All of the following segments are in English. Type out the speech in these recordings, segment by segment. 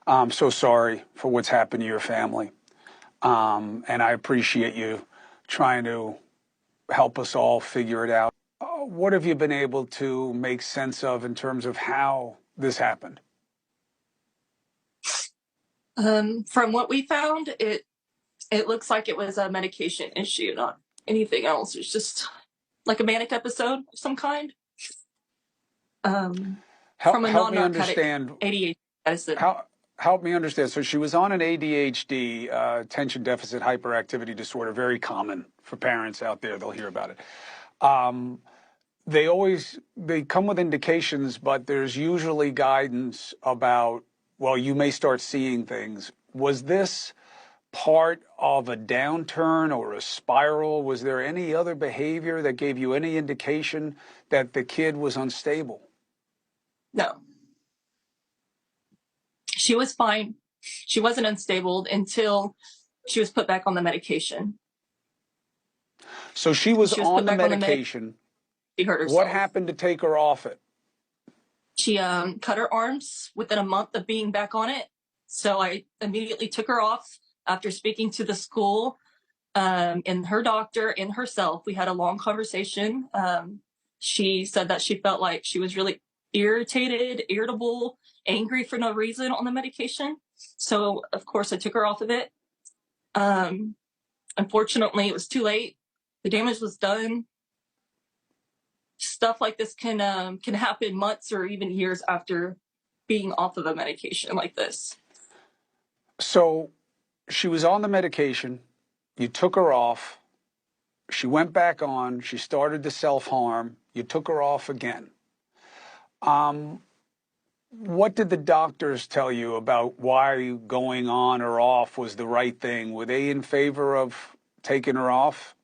I'm so sorry for what's happened to your family. And I appreciate you trying to help us all figure it out. What have you been able to make sense of in terms of how this happened? From what we found, it looks like it was a medication issue, not anything else. It's just like a manic episode of some kind. From a Help me non-narcotic understand. ADHD medicine. Help me understand. So she was on an ADHD, attention deficit hyperactivity disorder, very common for parents out there. They'll hear about it. They come with indications, but there's usually guidance about, well, you may start seeing things. Was this part of a downturn or a spiral? Was there any other behavior that gave you any indication that the kid was unstable? No. She was fine. She wasn't unstable until she was put back on the medication. So she was on the medication. She hurt herself. What happened to take her off it? She cut her arms within a month of being back on it. So I immediately took her off after speaking to the school and her doctor and herself. We had a long conversation. She said that she felt like she was really irritated, irritable, angry for no reason on the medication. So, of course, I took her off of it. Unfortunately, it was too late. The damage was done. Stuff like this can happen months or even years after being off of a medication like this. So she was on the medication. You took her off. She went back on. She started to self-harm. You took her off again. What did the doctors tell you about why going on or off was the right thing? Were they in favor of taking her off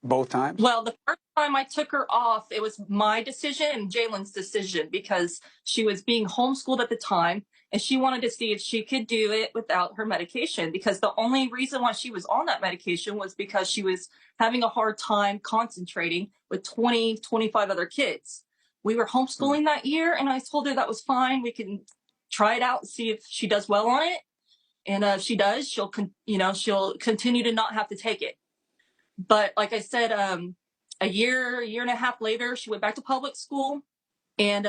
both times? Well, the first time I took her off, it was my decision and Jalen's decision because she was being homeschooled at the time and she wanted to see if she could do it without her medication, because the only reason why she was on that medication was because she was having a hard time concentrating with 20, 25 other kids. We were homeschooling that year, and I told her that was fine. We can try it out and see if she does well on it. And if she does, she'll continue to not have to take it. But like I said, a year and a half later, she went back to public school, and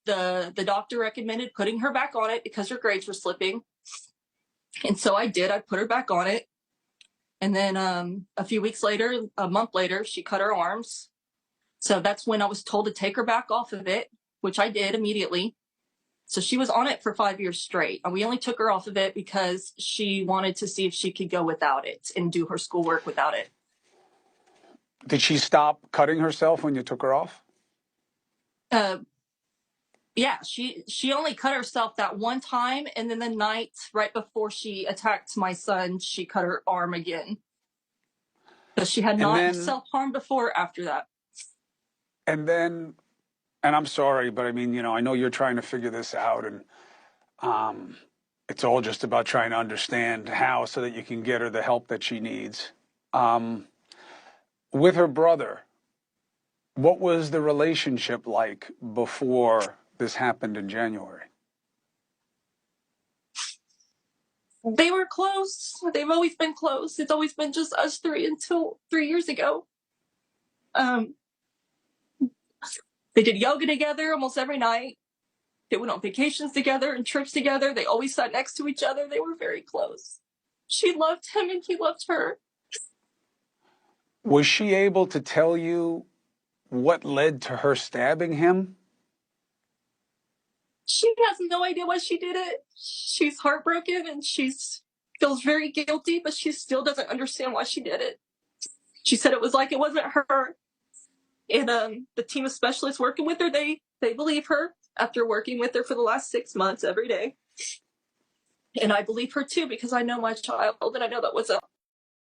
the doctor recommended putting her back on it because her grades were slipping. And so I did. I put her back on it. And then a few weeks later, a month later, she cut her arms. So that's when I was told to take her back off of it, which I did immediately. So she was on it for 5 years straight. And we only took her off of it because she wanted to see if she could go without it and do her schoolwork without it. Did she stop cutting herself when you took her off? Yeah, she only cut herself that one time. And then the night right before she attacked my son, she cut her arm again. But she had not self-harmed before or after that. And then, and I'm sorry, but I mean, I know you're trying to figure this out, and it's all just about trying to understand how so that you can get her the help that she needs. With her brother, what was the relationship like before this happened in January? They were close. They've always been close. It's always been just us three until 3 years ago. They did yoga together almost every night. They went on vacations together and trips together. They always sat next to each other. They were very close. She loved him and he loved her. Was she able to tell you what led to her stabbing him? She has no idea why she did it. She's heartbroken and feels very guilty, but she still doesn't understand why she did it. She said it was like it wasn't her. And the team of specialists working with her, they believe her after working with her for the last 6 months every day. And I believe her too, because I know my child and I know that